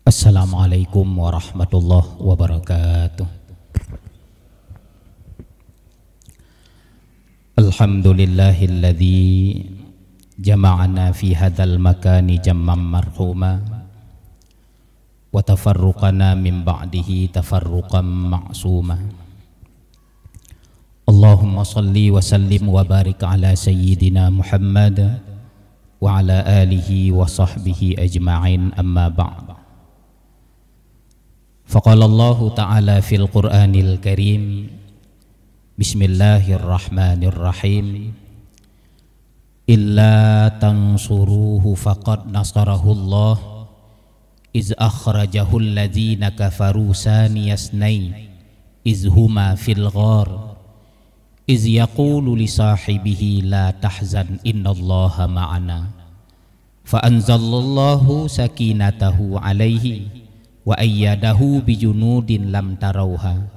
Assalamualaikum warahmatullahi wabarakatuh. Alhamdulillahilladzi jama'ana fi hadzal makani jamman marhuma wa tafarruqana min ba'dihi tafarruqan ma'suma. Allahumma salli wa sallim wa barik ala sayyidina Muhammad wa ala alihi wa sahbihi ajma'in, amma ba'd. Faqala Allahu ta'ala fil Qur'anil Karim, Bismillahirrahmanirrahim, illa tansuruhu faqad nasarahu Allah iz akhrajahu alladhina kafaru saniyasnain iz huma fil ghar iz yaqulu li sahibihi la tahzan innallaha ma'ana fa anzalallahu sakinatahu alaihi wa ayyadahu bijunudin lam tarauha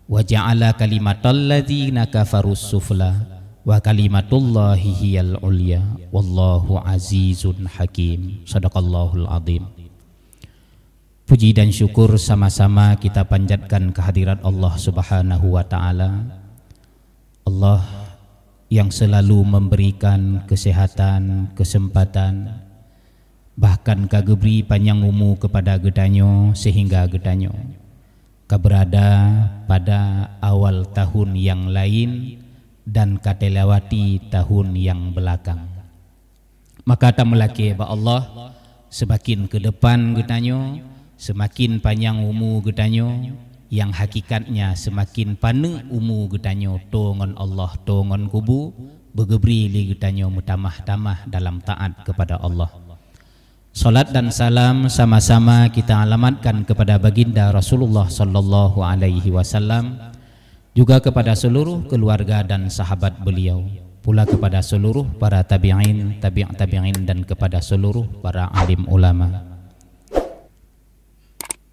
wa ja'ala kalimatal ladzina kafarus sufla wa kalimatullahi hiyal ulya wallahu azizun hakim. Shadaqallahul azim. Puji dan syukur sama-sama kita panjatkan kehadirat Allah Subhanahu wa taala, Allah yang selalu memberikan kesehatan, kesempatan, bahkan kagebri panjang umur kepada gedanyo sehingga gedanyo keberada pada awal tahun yang lain dan katelawati tahun yang belakang. Maka tak melaki ba Allah semakin ke depan gedanyo, semakin panjang umur gedanyo, yang hakikatnya semakin paneng umur gedanyo tongon Allah tongon kubu begebri li gedanyo mutamah-tamah dalam taat kepada Allah. Salat dan salam sama-sama kita alamatkan kepada baginda Rasulullah sallallahu alaihi wasallam, juga kepada seluruh keluarga dan sahabat beliau, pula kepada seluruh para tabi'in, tabi'in dan kepada seluruh para alim ulama.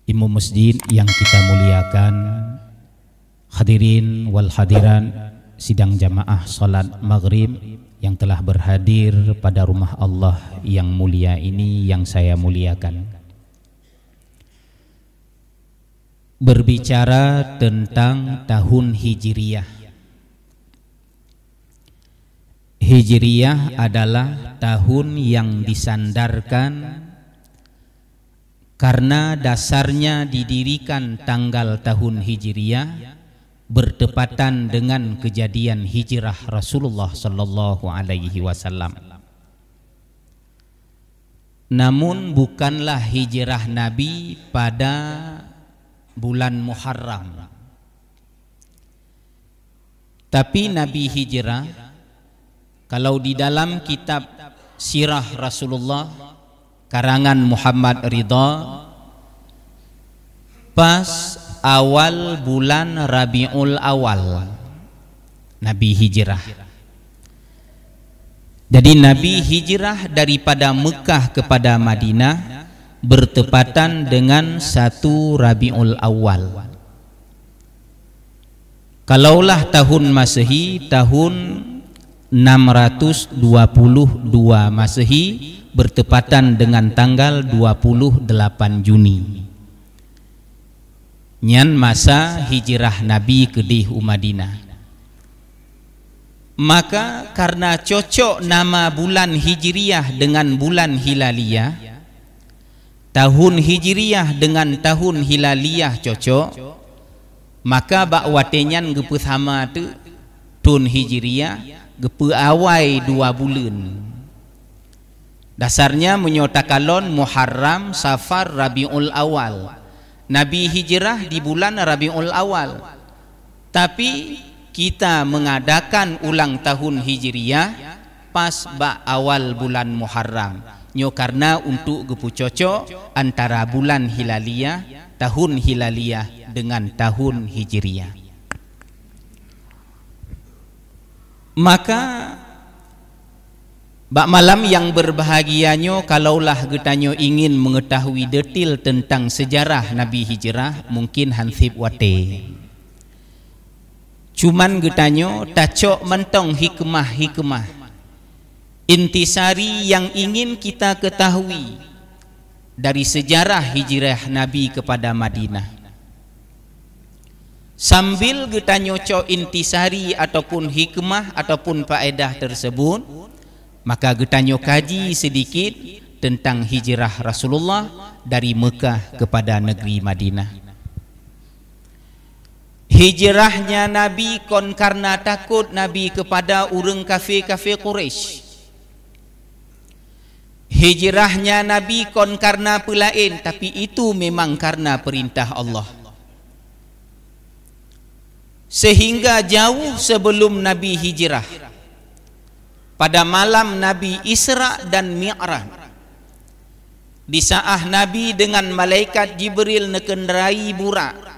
Imam masjid yang kita muliakan, hadirin wal hadiran sidang jamaah salat maghrib yang telah berhadir pada rumah Allah yang mulia ini yang saya muliakan. Berbicara tentang tahun Hijriyah. Hijriyah adalah tahun yang disandarkan karena dasarnya didirikan tanggal tahun Hijriyah bertepatan dengan kejadian hijrah Rasulullah sallallahu alaihi wasallam. Namun bukanlah hijrah Nabi pada bulan Muharram. Tapi Nabi hijrah, kalau di dalam kitab Sirah Rasulullah karangan Muhammad Ridha, pas awal bulan Rabiul Awal Nabi hijrah. Jadi Nabi hijrah daripada Mekah kepada Madinah bertepatan dengan 1 Rabiul Awal. Kalaulah tahun Masehi, tahun 622 Masehi bertepatan dengan tanggal 28 Juni. Nyan masa hijrah Nabi ke di Madinah. Maka karena cocok nama bulan Hijriyah dengan bulan Hilaliyah, tahun Hijriyah dengan tahun Hilaliyah cocok, maka bak watenyan gepe sama tu tahun Hijriyah gepe awai 2 bulan. Dasarnya menyotakalon Muharram, Safar, Rabiul Awal. Nabi hijrah di bulan Rabiul Awal, tapi kita mengadakan ulang tahun Hijriyah pas ba awal bulan Muharram. Nyo karena untuk gepu cocok antara bulan Hilaliyah, tahun Hilaliyah dengan tahun Hijriyah. Maka bak malam yang berbahagianyo, kalaulah getanyo ingin mengetahui detail tentang sejarah Nabi hijrah, mungkin hansip wate. Cuman getanyo tacok mentong hikmah-hikmah intisari yang ingin kita ketahui dari sejarah hijrah Nabi kepada Madinah. Sambil getanyo cok intisari ataupun hikmah ataupun faedah tersebut, maka getanyo kaji sedikit tentang hijrah Rasulullah dari Mekah kepada negeri Madinah. Hijrahnya Nabi kon karena takut Nabi kepada urang kafir-kafir Quraisy. Hijrahnya Nabi kon karena pelain, tapi itu memang karena perintah Allah. Sehingga jauh sebelum Nabi hijrah, pada malam Nabi Isra dan Mi'raj, di saat Nabi dengan malaikat Jibril nekenderai burak,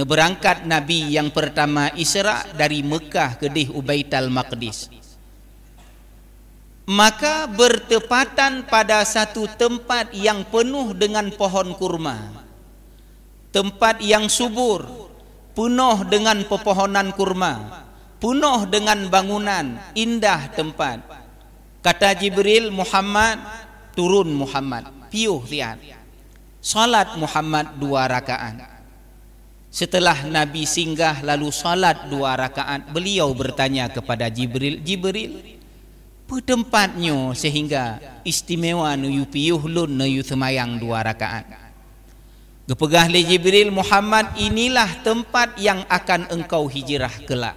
berangkat Nabi yang pertama Isra dari Mekah ke Baitul Maqdis. Maka bertepatan pada satu tempat yang penuh dengan pohon kurma, tempat yang subur, penuh dengan pepohonan kurma, penuh dengan bangunan, indah tempat. Kata Jibril, Muhammad, turun Muhammad, piuh tian. Salat Muhammad 2 rakaat. Setelah Nabi singgah lalu salat 2 rakaat, beliau bertanya kepada Jibril, Jibril, tempatnya sehingga istimewa nuyu piuh lun nuyu semayang 2 rakaat. Gepegah le Jibril, Muhammad, inilah tempat yang akan engkau hijrah kelak.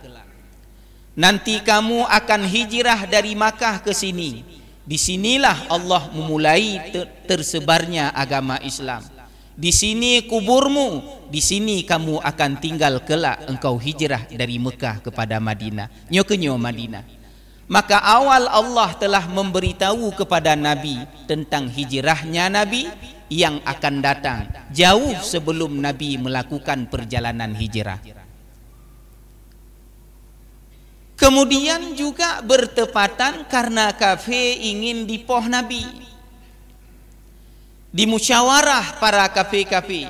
Nanti kamu akan hijrah dari Makkah ke sini. Di sinilah Allah memulai tersebarnya agama Islam. Di sini kuburmu, di sini kamu akan tinggal kelak engkau hijrah dari Mekah kepada Madinah. Nyokenyo Madinah. Maka awal Allah telah memberitahu kepada Nabi tentang hijrahnya Nabi yang akan datang jauh sebelum Nabi melakukan perjalanan hijrah. Kemudian juga bertepatan karena kafir ingin dipoh Nabi. Di musyawarah para kafir-kafir,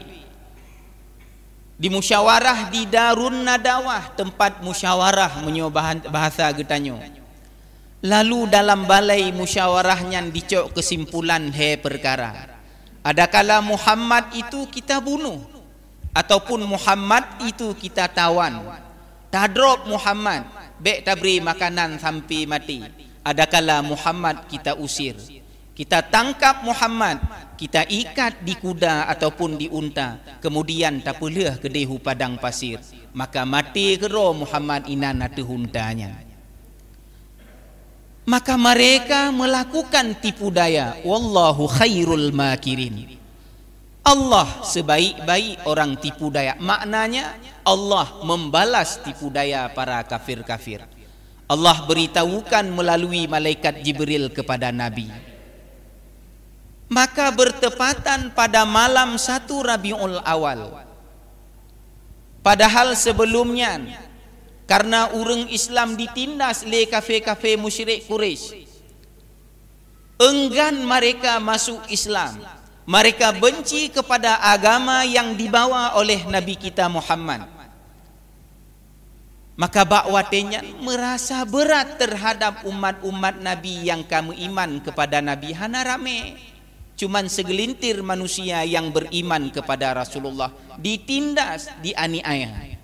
di musyawarah di Darun Nadawah, tempat musyawarah menyobahan bahasa getanyo. Lalu dalam balai musyawarahnya dicok kesimpulan perkara. Adakala Muhammad itu kita bunuh, ataupun Muhammad itu kita tawan. Tadrop Muhammad, bek tabri makanan sampai mati. Adakala Muhammad kita usir. Kita tangkap Muhammad, kita ikat di kuda ataupun di unta, kemudian tapulah ke dehu padang pasir, maka mati kero Muhammad inan atu huntanya. Maka mereka melakukan tipu daya. Wallahu khairul makirin. Allah sebaik-baik orang tipu daya. Maknanya Allah membalas tipu daya para kafir-kafir. Allah beritahukan melalui malaikat Jibril kepada Nabi. Maka bertepatan pada malam 1 Rabiul Awal. Padahal sebelumnya karena urang Islam ditindas oleh kafir-kafir musyrik Quraisy, enggan mereka masuk Islam. Mereka benci kepada agama yang dibawa oleh Nabi kita Muhammad. Maka bakwatenya merasa berat terhadap umat-umat Nabi yang kamu iman kepada Nabi. Hana rame. Cuman segelintir manusia yang beriman kepada Rasulullah ditindas, dianiaya.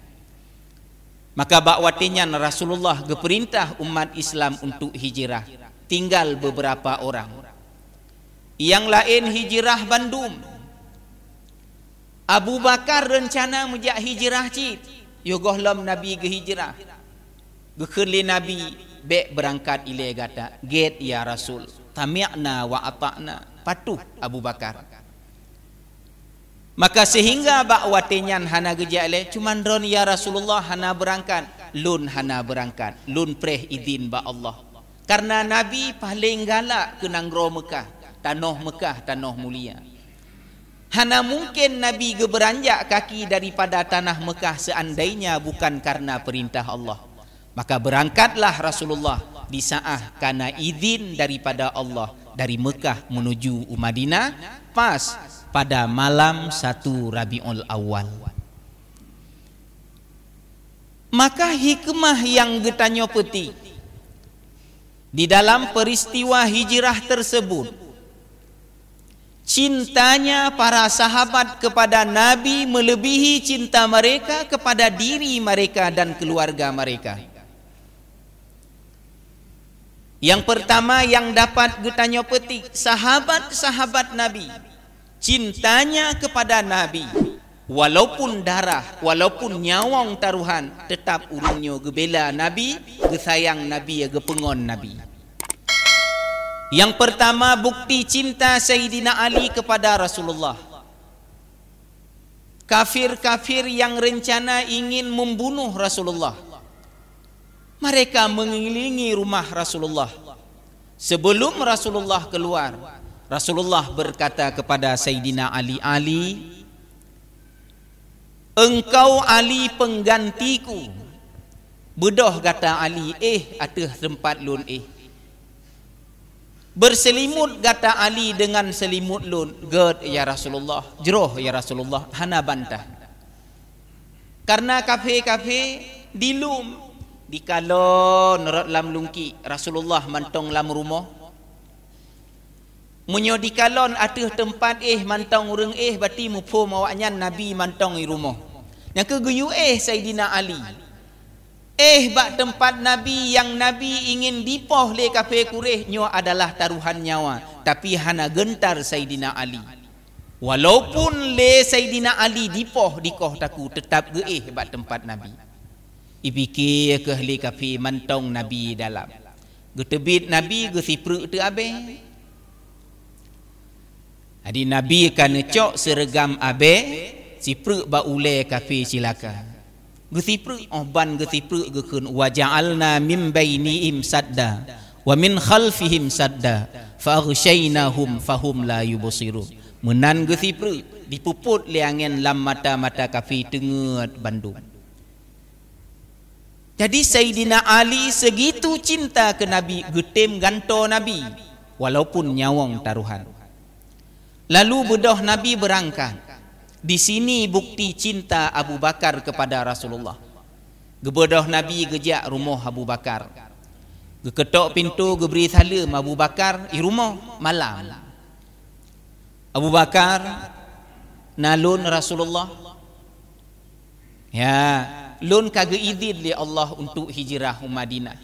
Maka bakwatenya Rasulullah geperintah umat Islam untuk hijrah. Tinggal beberapa orang. Yang lain hijrah Bandung. Abu Bakar rencana mejak hijrah cit. Yogohlam Nabi ke hijrah. Gekerli Nabi bek berangkat ile gata. Get ya Rasul. Tami'na wa ata'na. Patuh Abu Bakar. Maka sehingga bakwatenyan hana gejale cuman ron ya Rasulullah hana berangkat, lun hana berangkat, lun preh izin ba Allah. Karena Nabi paling galak ke nanggro Mekah, tanah mulia. Hana mungkin Nabi geberanjak kaki daripada tanah Mekah seandainya bukan karena perintah Allah. Maka berangkatlah Rasulullah di saat karena izin daripada Allah dari Mekah menuju Madinah pas pada malam 1 Rabiul Awal. Maka hikmah yang getanyo peti di dalam peristiwa hijrah tersebut, cintanya para sahabat kepada Nabi melebihi cinta mereka kepada diri mereka dan keluarga mereka. Yang pertama yang dapat getanyo petik, sahabat-sahabat Nabi cintanya kepada Nabi, walaupun darah, walaupun nyawang taruhan, tetap urungnya gebela Nabi, gesayang Nabi, gepengon Nabi. Yang pertama bukti cinta Sayyidina Ali kepada Rasulullah. Kafir-kafir yang rencana ingin membunuh Rasulullah, mereka mengelilingi rumah Rasulullah. Sebelum Rasulullah keluar, Rasulullah berkata kepada Sayyidina Ali, Ali, engkau Ali penggantiku. Bedoh kata Ali, atah tempat lun berselimut kata Ali dengan selimut lun. Ged ya Rasulullah, jeroh ya Rasulullah, hana bantah. Karena kafe-kafe dilum dikalon lam lungki Rasulullah mantong lam rumah. Munyo dikalon atah tempat mantong urang bati mupo mawaknya Nabi mantong di rumah. Yang keguyu Sayyidina Ali. Bak tempat Nabi yang Nabi ingin dipoh le kafir Quraisy nyo adalah taruhan nyawa, tapi hana gentar Sayyidina Ali. Walaupun le Sayyidina Ali dipoh dikoh taku, tetap bak tempat Nabi. Ipikir ke le kafir mantong Nabi dalam. Getebit Nabi gesipru tu abe. Adi Nabi kan cok seragam abe, sipru ba ule kafir silaka. Gesipru ban gesipru gekun wa ja'alna min bainihim sadda wa min khalfihim sadda fa aghshaynahum fahum la yubsirun. Menan gesipru dipuput liangen lam mata-mata kafir tenget Bandung. Jadi Sayyidina Ali segitu cinta ke Nabi, getem ganto Nabi walaupun nyawang taruhan. Lalu bedoh Nabi berangkat. Di sini bukti cinta Abu Bakar kepada Rasulullah. Gebedoh Nabi gejak rumah Abu Bakar. Geketok pintu geberi salam Abu Bakar di rumah malam. Abu Bakar nalun Rasulullah. Ya, lun kage izin li Allah untuk hijrah Madinah.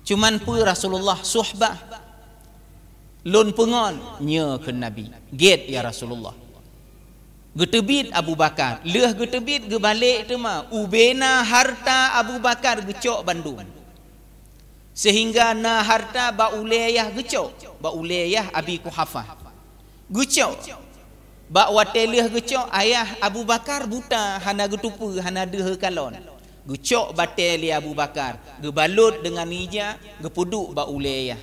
Cuman pu Rasulullah suhbah. Lun pengon nya ke Nabi. Get ya Rasulullah. Getebit Abu Bakar. Leh getebit ge balik tu mah. Ubena harta Abu Bakar gecok Bandung. Sehingga na harta ba ulayah gecok. Ba ulayah Abi Kuhafah. Gecok. Ba wateleh gecok ayah Abu Bakar buta hana getupu hana deh kalon. Gecok batel Abu Bakar. Gebalut dengan hija gepuduk ba ulayah.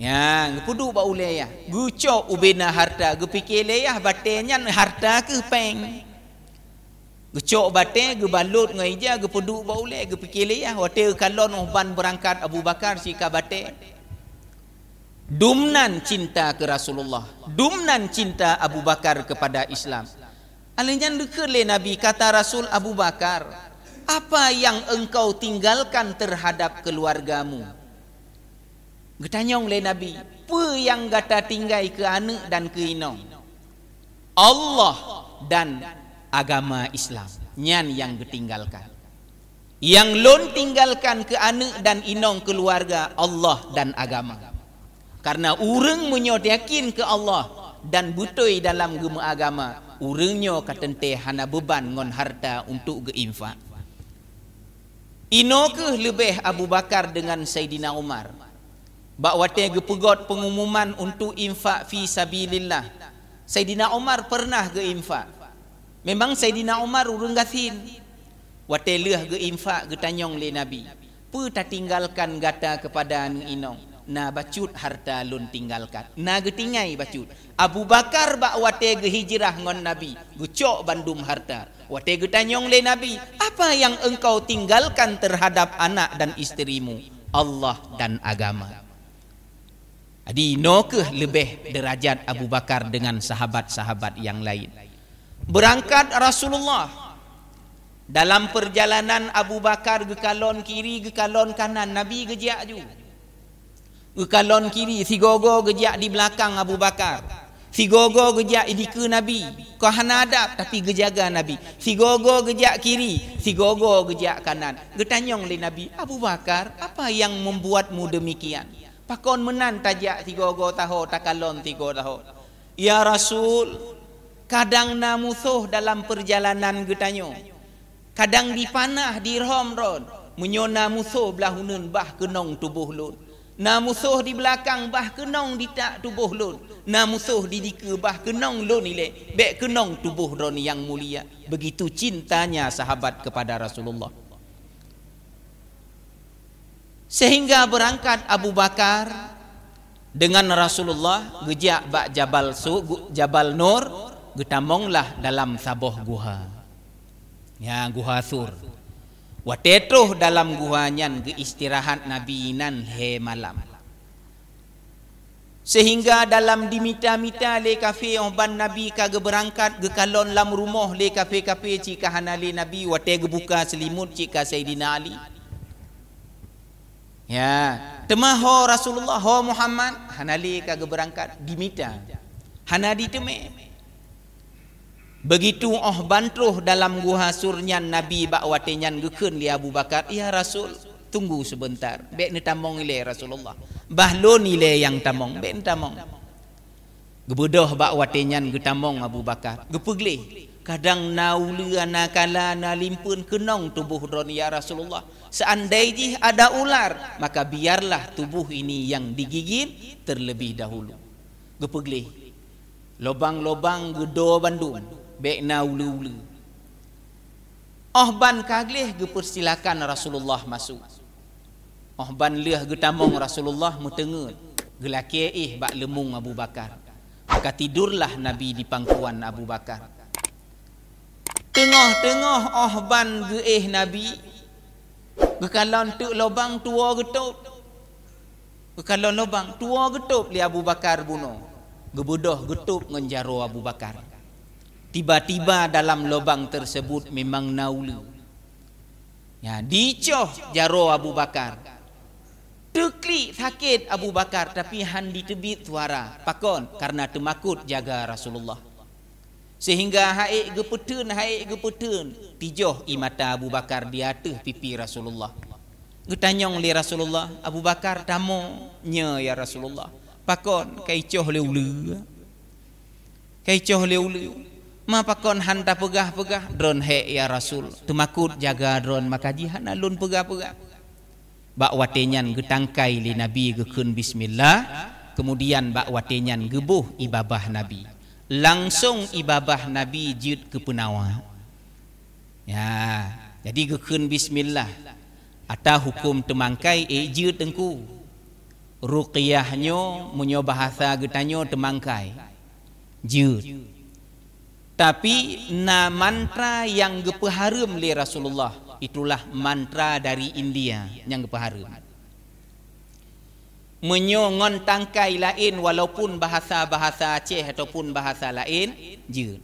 Ya, gepuduk ba ulayah. Gucok ubena harta, gepikir layah batenya harta ke peng. Gucok bate, gebalut ngaija, gepuduk ba ulayah, gepikir layah. Wate kalon ban berangkat Abu Bakar sika bate. Dumnan cinta ke Rasulullah, dumnan cinta Abu Bakar kepada Islam. Alinyan dekat le Nabi kata Rasul Abu Bakar, apa yang engkau tinggalkan terhadap keluargamu? Getanyong le Nabi, apa yang gata tinggai ke anak dan ke inong? Allah dan agama Islam. Nyan yang getinggalkan. Yang lon tinggalkan ke anak dan inong keluarga Allah dan agama. Karena urang menyot yakin ke Allah dan butoi dalam gema agama, urangnya katente hana beban ngon harta untuk geinfak. Ino ke lebih Abu Bakar dengan Sayyidina Umar. Bak wate gepegot pengumuman untuk infak fi sabilillah. Sayyidina Umar pernah ge infak. Memang Sayyidina Umar urang gasin. Wate leh ge infak ge tanyong le Nabi. Pu ta tinggalkan gata kepada anu inong. Na bacut harta lun tinggalkan. Na ge tingai bacut. Abu Bakar bak wate ge hijrah ngon Nabi. Gucok bandum harta. Wate ge tanyong le Nabi, apa yang engkau tinggalkan terhadap anak dan isterimu? Allah dan agama. Adi no ke lebih derajat Abu Bakar dengan sahabat-sahabat yang lain. Berangkat Rasulullah Dalam perjalanan Abu Bakar ke kalon kiri, ke kalon kanan, Nabi gejak ju. Ke kalon kiri, si gogo gejak di belakang Abu Bakar. Si gogo gejak di ke Nabi. Kau hana adab tapi gejaga Nabi. Si gogo gejak kiri, si gogo gejak kanan. Getanyong le Nabi, Abu Bakar, apa yang membuatmu demikian? Pakon menan tajak si gogo tahu, takalon si gogo tahu. Ya Rasul, kadang na musuh dalam perjalanan getanyo. Kadang dipanah di rom ron. Menyona musuh belah hunun bah kenong tubuh lun. Na musuh di belakang bah kenong di tak tubuh lun. Na musuh di dika bah kenong lun ile. Bek kenong tubuh ron yang mulia. Begitu cintanya sahabat kepada Rasulullah. Sehingga berangkat Abu Bakar dengan Rasulullah gejak bak Jabal Nur, getamonglah dalam saboh guha. Ya, guha sur. Watetuh dalam guhanyan ke istirahat Nabi nan he malam. Sehingga dalam dimita-mita le kafe ban Nabi kage berangkat ke kalon lam rumah le kafe-kafe cika hanali Nabi wate gebuka selimut cika Sayyidina Ali. Ya, temaho Rasulullah ho Muhammad hanali kage berangkat dimita. Hanadi teme. Begitu bantruh dalam guha surnyan Nabi bak watenyan geken li Abu Bakar, ya Rasul, tunggu sebentar. Bek ni tamong ile Rasulullah. Bahlon ile yang tamong, bek tamong. Gebedoh bak watenyan getamong Abu Bakar. Gepegleh. Kadang naulu anakala na limpun kenong tubuh ron ya Rasulullah. Seandainya ada ular, maka biarlah tubuh ini yang digigit terlebih dahulu. Gepegleh. Lobang-lobang gedo Bandung. Bek na ulu-ulu. Ban kagleh gepersilakan Rasulullah masuk. Ban leh getamong Rasulullah mutengut. Gelaki bak lemung Abu Bakar. Maka tidurlah Nabi di pangkuan Abu Bakar. Tengah-tengah ban ge Nabi. Gekalon tu lobang tua getup. Gekalon lobang tua getup li Abu Bakar bunuh. Gebudoh getup ngenjaro Abu Bakar. Tiba-tiba dalam lubang tersebut memang naulu. Ya, dicoh jaro Abu Bakar. Teklik sakit Abu Bakar tapi han ditebit suara. Pakon karena temakut jaga Rasulullah. Sehingga haik gepetun tijoh imata Abu Bakar di atas pipi Rasulullah. Getanyong li Rasulullah, Abu Bakar tamo nya ya Rasulullah. Pakon kaicoh leulu. Kaicoh leulu. Ma pakon hanta pegah-pegah dron he ya Rasul. Temakut jaga dron maka jihan alun pegah-pegah. Bak watenyan getangkai li Nabi gekun bismillah. Kemudian bak watenyan gebuh ibabah Nabi. Langsung ibabah Nabi jid ke penawa. Ya, jadi gekun bismillah. Ata hukum temangkai jid tengku. Ruqyahnya munyo bahasa getanyo temangkai. Jid. Tapi na mantra yang gepeharum li Rasulullah itulah mantra dari India yang gepeharum. Menyongon tangkai lain walaupun bahasa-bahasa Aceh ataupun bahasa lain je.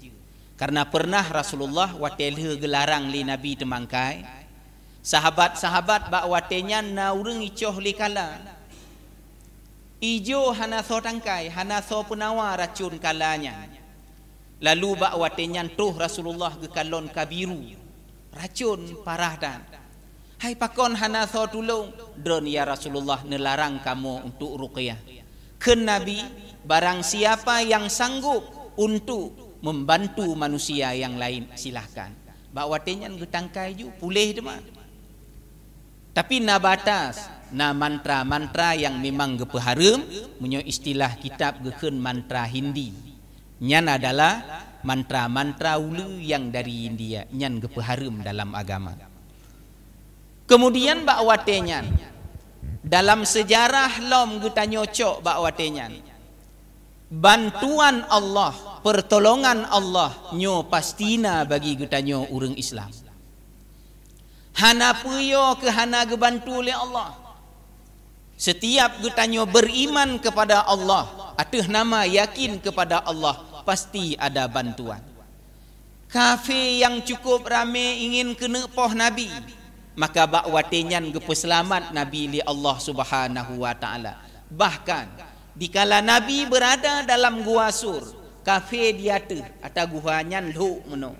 Karena pernah Rasulullah watelhe gelarang li Nabi temangkai. Sahabat-sahabat bak watenya na urang icoh li kala. Ijo hana so tangkai, hana so penawa racun kalanya. Lalu bak watenyan tuh Rasulullah ke kalon kabiru. Racun parah dan. Hai pakon hana so tulung. Dron ya Rasulullah nelarang kamu untuk ruqyah. Ken Nabi barang siapa yang sanggup untuk membantu manusia yang lain silahkan. Bak watenyan getangkai ju pulih demah. Tapi na batas. Na mantra-mantra yang memang gepeharum. Menyo istilah kitab geken mantra Hindi. Nyan adalah mantra-mantra ulu yang dari India. Nyan gepeharum dalam agama. Kemudian bak watenyan. Dalam sejarah lom getanyo cok bak watenyan. Bantuan Allah, pertolongan Allah nyo pastina bagi getanyo urang Islam. Hana puyo ke hana gebantu oleh Allah. Setiap getanyo beriman kepada Allah, atas nama yakin kepada Allah, pasti ada bantuan. Kafir yang cukup ramai ingin kena poh Nabi, maka bak watenyan gepeselamat Nabi li Allah Subhanahu wa taala. Bahkan dikala Nabi berada dalam gua Sur, kafir dia tu atau guhanyan lu meno.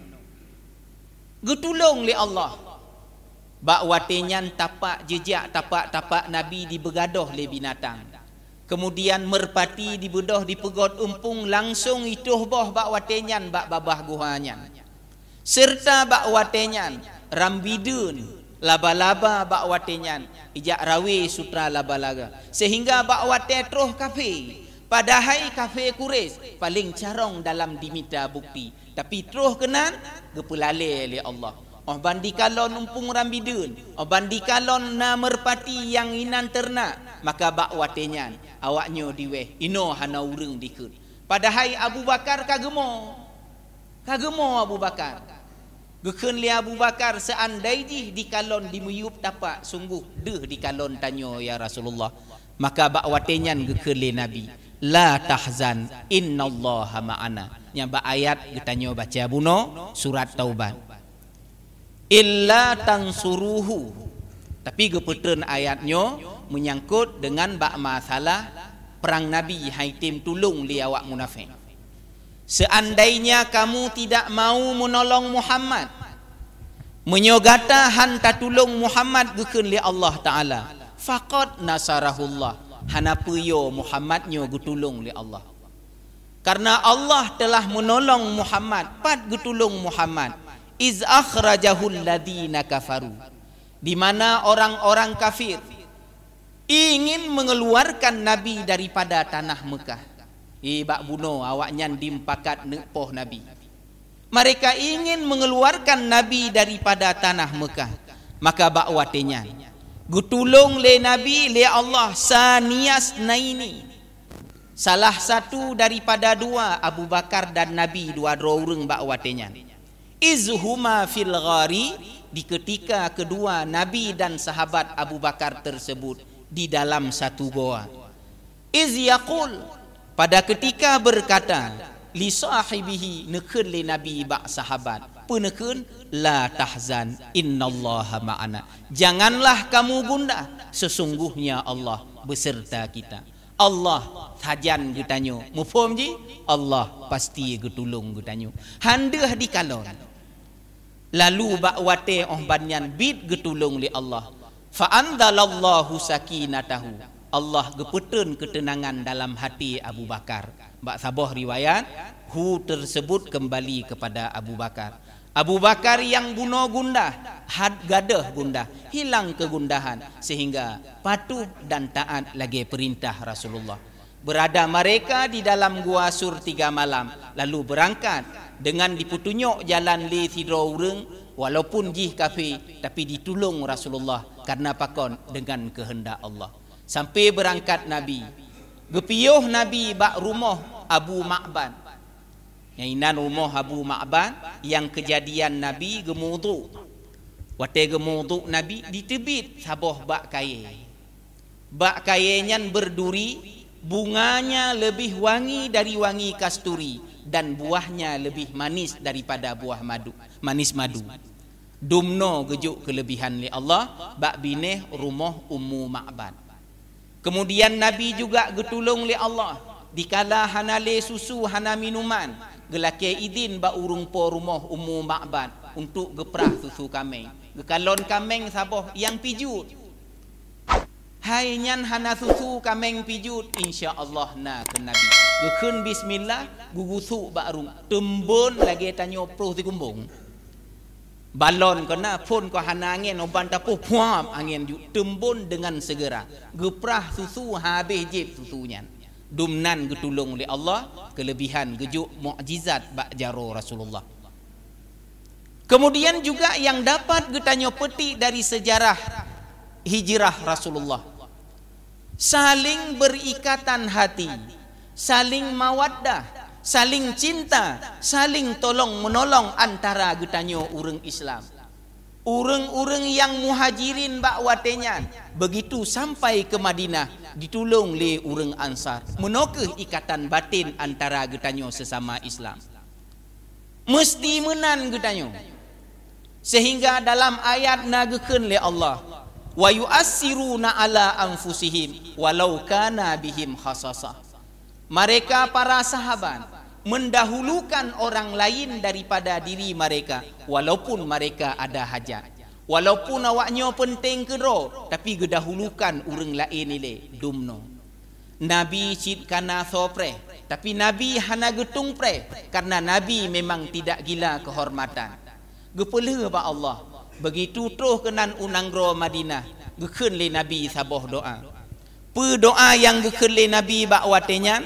Getulung li Allah. Bak watenyan tapak jejak tapak-tapak Nabi dibegadoh le binatang. Kemudian merpati dibedoh dipegot umpung langsung ituh boh bak watenyan bak babah guhanyan. Serta bak watenyan rambidun laba-laba bak watenyan ijak rawe sutra laba-laga. Sehingga bak wate troh kafe. Padahal kafe Quraisy paling carong dalam dimita bukti. Tapi troh kenan gepulale oleh Allah. Oh bandikalon umpung rambidun, oh bandikalon na merpati yang inan ternak, maka bak watenyan awaknya diweh ino hana urang dikut. Padahal Abu Bakar kagemo Abu Bakar. Gekeun li Abu Bakar seandainya dikalon dimuyup tapak sungguh deh dikalon tanyo ya Rasulullah. Maka bak watenyan gekeun li Nabi. La tahzan innallaha ma'ana. Nya bak ayat getanyo baca buno surat Taubat. Illa tansuruhu. Tapi gepeteun ayatnya menyangkut dengan bak masalah perang Nabi haitim tulung li awak munafik. Seandainya kamu tidak mau menolong Muhammad, menyogata hanta tulung Muhammad gekeun li Allah taala, faqad nasarahullah. Hana puyo Muhammadnya getulung li Allah. Karena Allah telah menolong Muhammad, pat getulung Muhammad. Iz akhrajahul ladina kafaru, di mana orang-orang kafir ingin mengeluarkan Nabi daripada tanah Mekah. Bak buno awaknya dimpakat nepoh Nabi. Mereka ingin mengeluarkan Nabi daripada tanah Mekah. Maka bak watenya gutulung le Nabi le Allah saniyas naini. Salah satu daripada dua, Abu Bakar dan Nabi, dua orang bak watenya. Izhuma fil ghari, di ketika kedua Nabi dan sahabat Abu Bakar tersebut di dalam satu goa. Iz yaqul, pada ketika berkata li sahibihi, nekeun li Nabi bak sahabat, penekeun la tahzan innallaha ma'ana. Janganlah kamu gundah, sesungguhnya Allah beserta kita. Allah hajan getanyo. Mufhum ji? Allah pasti getulung getanyo. Handah dikalon. Lalu bak wate banyan bid getulung li Allah. Fa anzalallahu sakinatahu. Allah gepeteun ketenangan dalam hati Abu Bakar. Bak saboh riwayat hu tersebut kembali kepada Abu Bakar. Abu Bakar yang buno gundah, had gadah gundah, hilang kegundahan sehingga patuh dan taat lagi perintah Rasulullah. Berada mereka di dalam gua Sur 3 malam, lalu berangkat dengan diputunyok jalan li sidro urang, walaupun jih kafir tapi ditulung Rasulullah karena pakon dengan kehendak Allah. Sampai berangkat Nabi, gepiyuh Nabi bak rumah Abu Ma'ban. Yainan rumah Abu Ma'ban yang kejadian Nabi gemudu. Wate gemudu Nabi ditebit saboh bak kaye. Bak kayenyan berduri, bunganya lebih wangi dari wangi kasturi dan buahnya lebih manis daripada buah madu, manis madu. Dumno gejuk kelebihan li Allah bak bineh rumah Ummu Ma'ban. Kemudian Nabi juga getulung li Allah dikala hana le susu hana minuman, gelake idin bak urung po rumah Ummu Ma'ban untuk geprah susu kameng. Gekalon kameng saboh yang pijut. Hai nyan hana susu kameng pijut, insya-Allah na ke Nabi. Gekeun bismillah gugusu bak rung. Tembon lagi tanyo proh ti kumbung. Balon kena pun ko hana angin oban tapuh puam angin ju tembon dengan segera. Geprah susu habis jib susunya. Dumnan getulung oleh Allah, kelebihan gejuk mukjizat bak jaro Rasulullah. Kemudian juga yang dapat getanyo petik dari sejarah hijrah Rasulullah, saling berikatan hati, saling mawaddah, saling cinta, saling tolong menolong antara getanyo urang Islam. Urang-urang yang muhajirin bak watenya begitu sampai ke Madinah ditulung le urang Ansar, menokeh ikatan batin antara getanyo sesama Islam. Mesti menan getanyo. Sehingga dalam ayat nagakeun le Allah, wa yu'assiruna ala anfusihim walau kana bihim khasasah. Mereka para sahabat mendahulukan orang lain daripada diri mereka walaupun mereka ada hajat. Walaupun awaknya penting ke ro, tapi gedahulukan urang lain ile dumno. Nabi cit kana sopre, tapi Nabi hana getung pre, karena Nabi memang tidak gila kehormatan. Gepele ba Allah, begitu terus kenan unang ro Madinah, gekeun le Nabi saboh doa. Pe doa yang gekeun le Nabi ba watenya,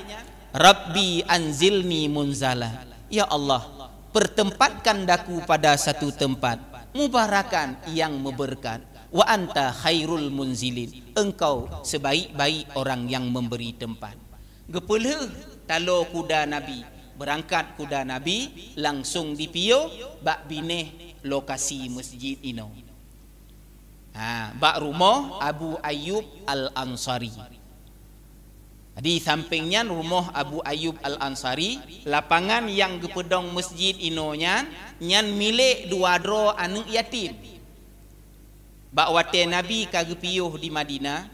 Rabbi anzilni munzala. Ya Allah, pertempatkan daku pada satu tempat mubarakan yang memberkat, wa anta khairul munzilin, engkau sebaik-baik orang yang memberi tempat. Gepele talo kuda Nabi, berangkat kuda Nabi langsung dipio bak bineh lokasi masjid ino. Bak rumah Abu Ayyub Al-Ansari. Di sampingnya rumah Abu Ayyub Al-Ansari, lapangan yang gepedong masjid inonya nyan milik dua dro anak yatim. Bak wate Nabi kagepiyuh di Madinah,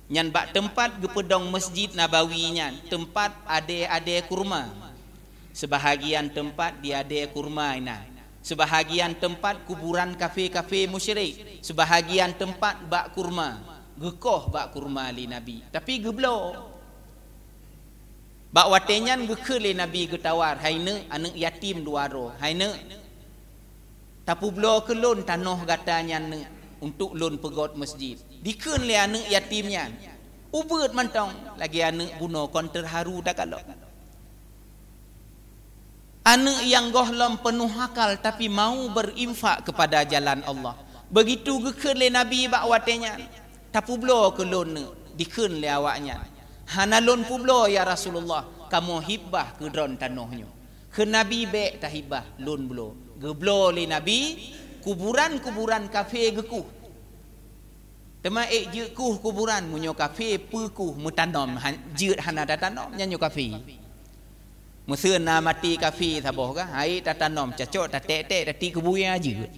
nyan bak tempat gepedong masjid Nabawi nyan, tempat ade-ade kurma. Sebahagian tempat di ade kurma ina. Sebahagian tempat kuburan kafe-kafe musyrik. Sebahagian tempat bak kurma. Gekoh bak kurma li Nabi. Tapi geblo. Bak watenyan gekele Nabi getawar, haine anak yatim dua ro, haine tapu blo ke lon tanah gatanya ne untuk lon pegot masjid. Dikeun le anak yatimnya. Ubeut mantong lagi anak buno kon terharu tak kalau. Anak yang gohlom penuh akal tapi mau berinfak kepada jalan Allah. Begitu gekeun le Nabi bak watenya, tapu blo ke lon ne, dikeun le awaknya. Hanalun publo ya Rasulullah, kamu hibah ke dron tanahnya. Ke Nabi bek tak hibah lun blo. Geblo li Nabi kuburan-kuburan kafe gekuh. Tema je kuh kuburan munyo kafe pekuh mutanom jeut hana tatanom nyanyo kafe. Museun na mati kafe saboh ka, hai tatanom cacok tatek-tek tati kebuya jeut.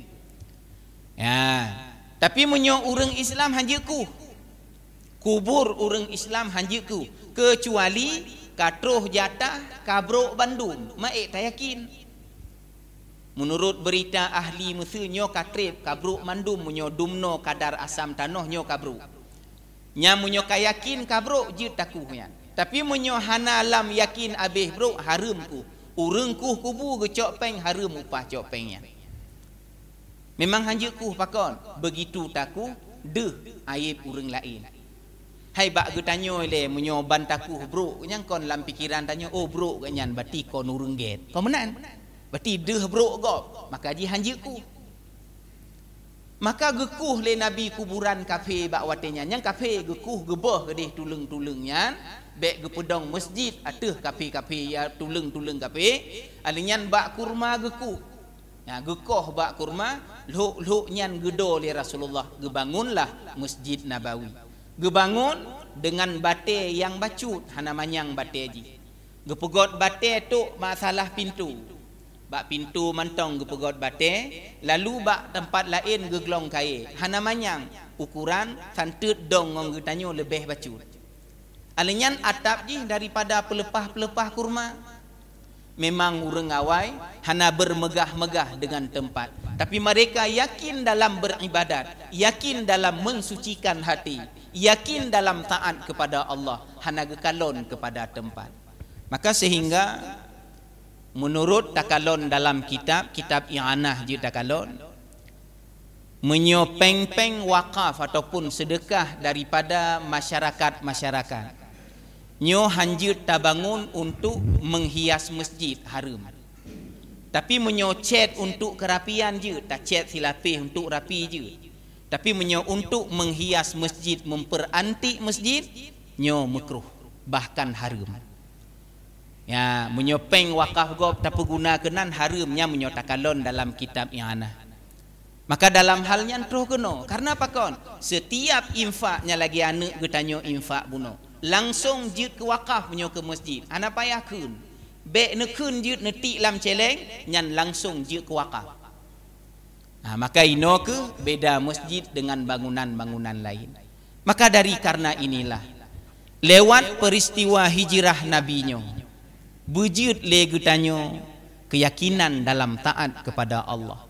Ya, tapi munyo urang Islam hanje kuh. Kubur orang Islam hanjiku kecuali katruh jatah kabrok Bandung. Maik tak yakin. Menurut berita ahli Mesir nyo katrip kabrok Bandung munyo dumno kadar asam tanah nyo kabrok. Nya munyo kayakin kabrok je takuhnya. Tapi munyo hana alam yakin abih bro haramku. Urang kuh kubu gecok peng haram upah cok pengnya. Memang hanjiku pakon begitu taku deh aib urang lain. Hai bak getanyo le munyo bantaku bro nyang kon lam pikiran tanyo oh bro ganyan bati kon urung get kon menan bati deh bro gop maka ji hanjiku maka gekuh le Nabi kuburan kafe bak watenya nyang kafe gekuh gebah gedeh tulung-tulungnya bek gepedong masjid ateuh kafe-kafe ya tulung-tulung kafe alinyan bak kurma gekuh ya gekoh bak kurma luk nyan gedo le Rasulullah gebangunlah Masjid Nabawi. Gebangun dengan bate yang bacut hana manyang bate ji. Gepegot bate tu masalah pintu. Bak pintu mantong gepegot bate, lalu bak tempat lain geglong kai. Hana manyang ukuran santut dong ngong getanyo lebih bacut. Alinyan atap ji daripada pelepah-pelepah kurma. Memang urang awai hana bermegah-megah dengan tempat. Tapi mereka yakin dalam beribadat, yakin dalam mensucikan hati, yakin dalam taat kepada Allah, hana gekalon kepada tempat. Maka sehingga menurut takalon dalam kitab i'anah je takalon, menyopeng-peng wakaf ataupun sedekah daripada masyarakat. Nyo hanjut tabangun untuk menghias masjid haram. Tapi menyocet untuk kerapian je, tak cet silapih untuk rapi je. Tapi untuk menghias masjid, memperantik masjid, nyo makruh, bahkan haram. Ya, menyopeng wakaf gop tak guna kenan haramnya menyotakalon dalam kitab i'anah. Maka dalam halnya terus kena. Karena apa kon? Setiap infaknya lagi anak getanyo infak buno. Langsung jid ke wakaf menyo ke masjid. Ana payahkeun. Bek nekun je netik lam celeng nyan langsung je ke wakaf. Maka ino ke beda masjid dengan bangunan-bangunan lain. Maka dari karena inilah lewat peristiwa hijrah nabinya bujud le getanyo keyakinan dalam taat kepada Allah.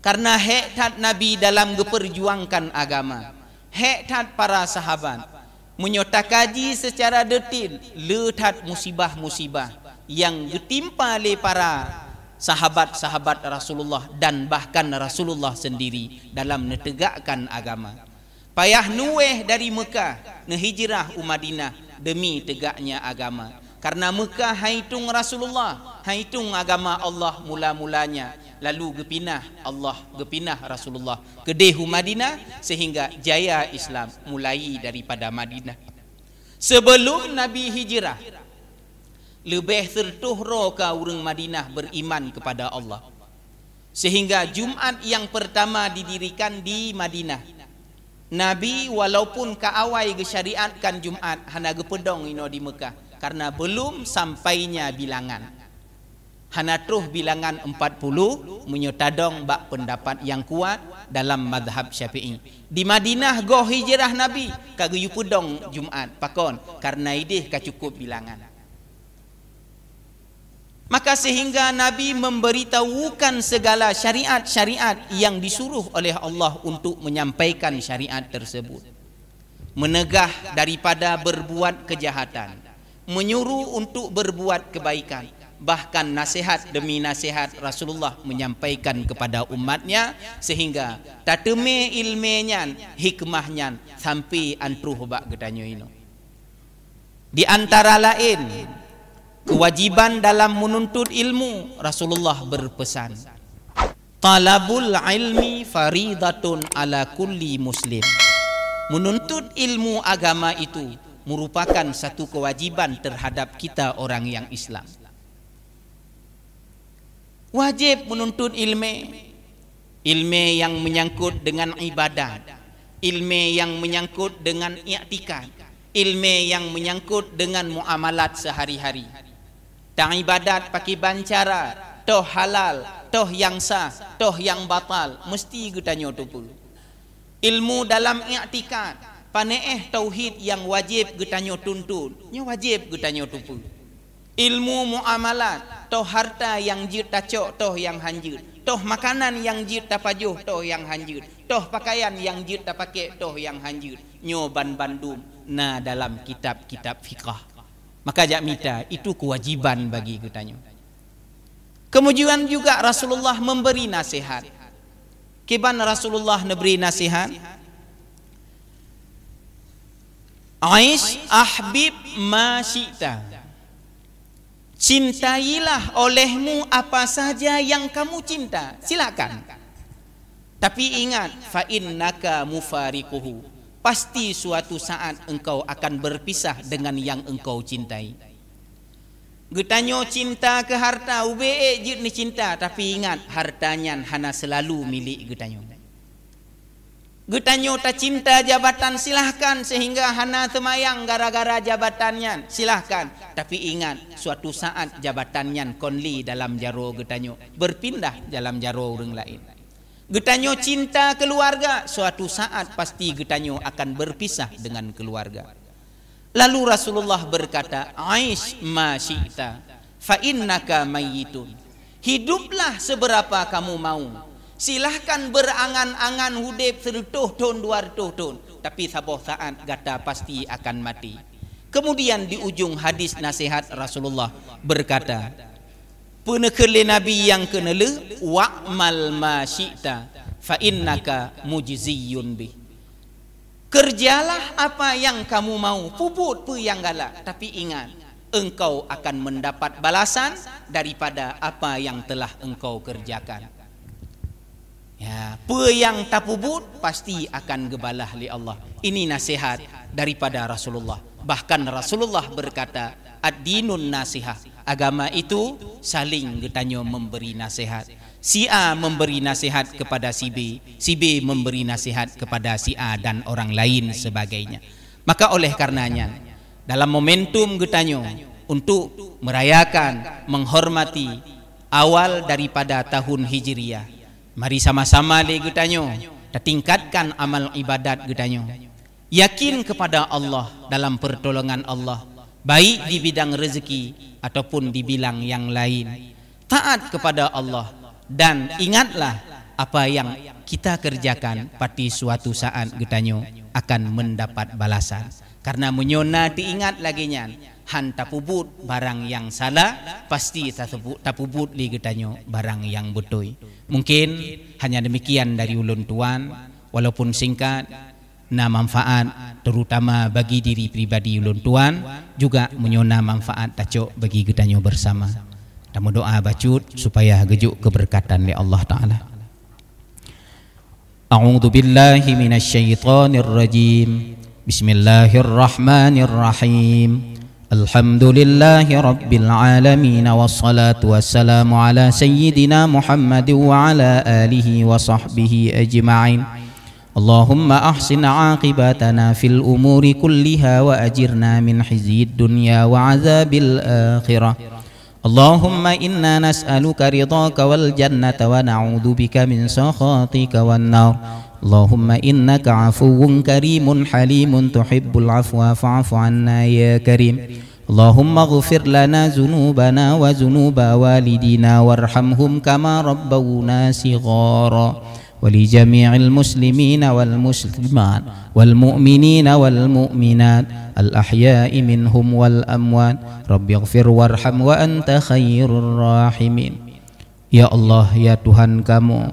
Karena hektat nabi dalam memperjuangkan agama, hektat para sahabat menyotakaji secara detil letat musibah-musibah yang ditimpa oleh para sahabat-sahabat Rasulullah dan bahkan Rasulullah sendiri dalam menegakkan agama. Payah nueh dari Mekah nehijrah Madinah demi tegaknya agama. Karena Mekah haitung Rasulullah, haitung agama Allah mula-mulanya. Lalu gepinah Allah, gepinah Rasulullah ke Dehu Madinah sehingga jaya Islam mulai daripada Madinah. Sebelum Nabi hijrah, lebih tertuhro ka urang Madinah beriman kepada Allah. Sehingga Jumat yang pertama didirikan di Madinah. Nabi walaupun kaawai gesyariatkan Jumat hana gepedong ino di Mekah karena belum sampainya bilangan. Hana truh bilangan 40 menyotadong bak pendapat yang kuat dalam mazhab Syafi'i. Di Madinah goh hijrah Nabi kagayu pedong Jumat pakon karena idih ka cukup bilangan. Maka sehingga Nabi memberitahukan segala syariat-syariat yang disuruh oleh Allah untuk menyampaikan syariat tersebut. Menegah daripada berbuat kejahatan, menyuruh untuk berbuat kebaikan. Bahkan nasihat demi nasihat Rasulullah menyampaikan kepada umatnya sehingga tateme ilmenya, hikmahnya sampai antruh bak gedanyo ino. Di antara lain kewajiban dalam menuntut ilmu, Rasulullah berpesan, talabul ilmi faridatun ala kulli muslim. Menuntut ilmu agama itu merupakan satu kewajiban terhadap kita orang yang Islam. Wajib menuntut ilmu, ilmu yang menyangkut dengan ibadat, ilmu yang menyangkut dengan i'tikad, ilmu yang menyangkut dengan muamalat sehari-hari. Tak ibadat pakai bancara, toh halal, toh yang sah, toh yang batal, mesti getanyo tu. Ilmu dalam i'tikad, paneeh tauhid yang wajib getanyo tuntut, nya wajib getanyo tu. Ilmu muamalat, toh harta yang jid tacok, toh yang hanjut, toh makanan yang jid tapajuh, toh yang hanjut, toh pakaian yang jid tapake, toh yang hanjut, nyo ban-bandum na dalam kitab-kitab fiqah. Maka jak mita itu kewajiban bagi kita. Kemudian juga Rasulullah memberi nasihat. Kiban Rasulullah memberi nasihat, Aish ahbib ma syi'ta. Cintailah olehmu apa saja yang kamu cinta, silakan. Tapi ingat, fa innaka mufariquhu. Pasti suatu saat engkau akan berpisah dengan yang engkau cintai. Getanyo cinta ke harta, ube jid ni cinta, tapi ingat hartanya hana selalu milik getanyo. Getanyo tak cinta jabatan, silahkan sehingga hana temayang gara-gara jabatannya, silahkan. Tapi ingat suatu saat jabatannya konli dalam jaro getanyo, berpindah dalam jaro orang lain. Getanyo cinta keluarga, suatu saat pasti getanyo akan berpisah dengan keluarga. Lalu Rasulullah berkata, Aish ma syi'ta fa innaka mayyitun. Hiduplah seberapa kamu mau. Silahkan berangan-angan hudib 100 tahun 200 tahun, tapi saboh saat gata pasti akan mati. Kemudian di ujung hadis nasihat Rasulullah berkata, penekele Nabi yang kenele, wa'mal ma syi'ta fa innaka mujziyun bih. Kerjalah apa yang kamu mau, puput pu yang galak, tapi ingat engkau akan mendapat balasan daripada apa yang telah engkau kerjakan. Ya, pu yang tak puput pasti akan gebalah li Allah. Ini nasihat daripada Rasulullah. Bahkan Rasulullah berkata, ad-dinun nasihah. Agama itu saling getanyo memberi nasihat. Si A memberi nasihat kepada si B, si B memberi nasihat kepada si A dan orang lain sebagainya. Maka oleh karenanya dalam momentum getanyo untuk merayakan, menghormati awal daripada tahun Hijriah. Mari sama-sama le getanyo tingkatkan amal ibadat getanyo. Yakin kepada Allah dalam pertolongan Allah, baik di bidang rezeki ataupun di bidang yang lain. Taat kepada Allah dan ingatlah apa yang kita kerjakan pada suatu saat getanyo akan mendapat balasan. Karena menyona diingat lagi nyan, han tapubut barang yang salah, pasti tapubut li getanyo barang yang betul. Mungkin hanya demikian dari ulun tuan, walaupun singkat, na manfaat terutama bagi diri pribadi ulun tuan, juga menyona manfaat tacok bagi getanyo bersama. Tamu doa bacut supaya gejuk keberkatan ya Allah Ta'ala. A'udzu billahi minasyaitonir rajim. Bismillahirrahmanirrahim. Alhamdulillahi rabbil alamin, wassalatu wassalamu ala sayyidina Muhammad wa ala alihi wa sahbihi ajma'in. Allahumma ahsin aqibatana fil umuri kulliha wa ajirna min khizyid dunya wa azabil akhirah. Allahumma inna nas'aluka ridhaka wal jannata wa na'udzu bika min sakhatika wan nar. Allahumma innaka afuwun karimun halimun tuhibbul afwa fa'fu anna ya karim. Allahumma ighfir lana dhunubana wa dhunuba walidina warhamhum kama rabbawna shighara. ولجميع المسلمين والمسلمات والمؤمنين والمؤمنات الأحياء منهم والأموات رب اغفر وارحم وأنت خير الراحمين. Ya Allah, ya Tuhan kamu,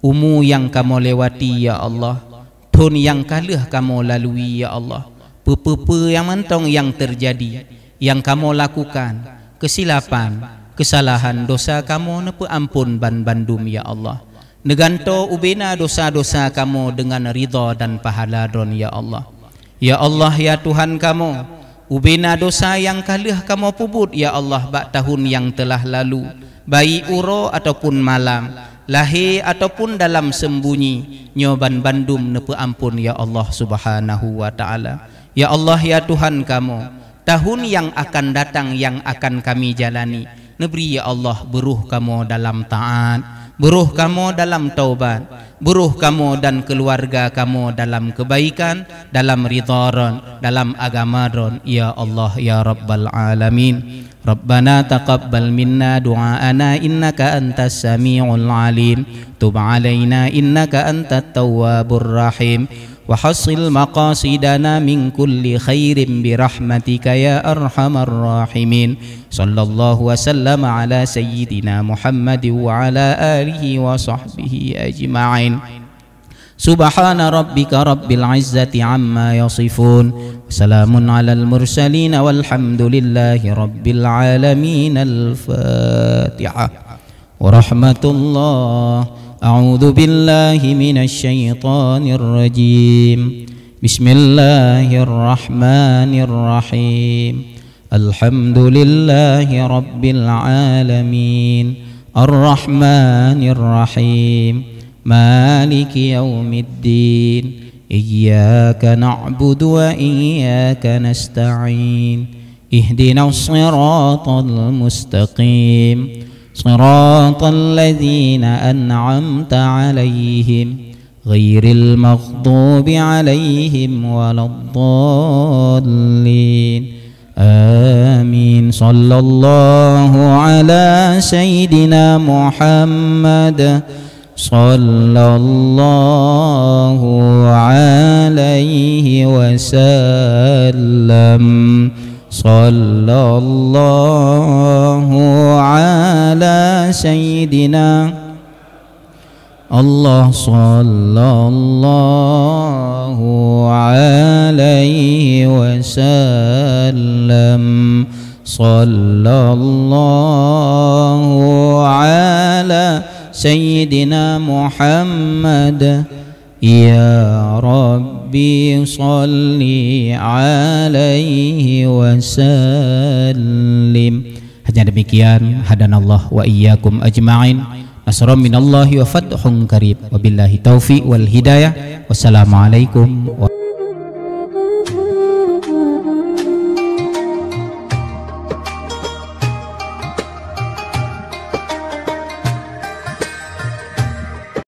umu yang kamu lewati ya Allah, tun yang kalah kamu lalui ya Allah, pepe yang mentong yang terjadi, yang kamu lakukan, kesilapan, kesalahan, dosa kamu nepe ampun ban bandum ya Allah. Neganto ubena dosa-dosa kamu dengan ridha dan pahala don ya Allah. Ya Allah, ya Tuhan kamu, ubena dosa yang kalah kamu pubut ya Allah bak tahun yang telah lalu, baik uro ataupun malam, lahir ataupun dalam sembunyi, nyoban bandum nepe ampun ya Allah subhanahu wa ta'ala. Ya Allah, ya Tuhan kamu, tahun yang akan datang yang akan kami jalani, neberi ya Allah beruh kamu dalam taat, buruh kamu dalam taubat, buruh kamu dan keluarga kamu dalam kebaikan, dalam ridharon, dalam agamaron ya Allah ya Rabbal Alamin. Rabbana taqabbal minna du'aana innaka antas sami'ul alim, tub alaina innaka antat tawwabur rahim, wa hasil maqasidana min kulli khairin birahmatika ya arhamar rahimin. Sallallahu wasallam ala sayyidina Muhammad wa ala alihi wa sahbihi ajma'in. Subhana rabbika rabbil izzati amma yasifun, salamun alal mursalin walhamdulillahi rabbil alamin. Al-Fatihah. Wa rahmatullah. A'udzu billahi minasy syaithanir rajim. Bismillahirrahmanirrahim. Alhamdulillahi rabbil alamin. Ar-Rahmanir Rahim. Maliki yaumiddin. Iyyaka na'budu wa iyyaka nasta'in. Ihdinas siratal mustaqim. صراط الذين أنعمت عليهم غير المغضوب عليهم ولا الضالين آمين. صلى الله على سيدنا محمد صلى الله عليه وسلم. صلى الله على سيدنا الله صلى الله عليه وسلم. صلى الله على سيدنا محمد. Ya Rabbi salli alaihi wasallim. Hanya demikian, hadanallah wa iyyakum ajma'in. Nasrun minallahi wa fathun qarib. Wabillahi taufiq wal hidayah. Wassalamualaikum warahmatullahi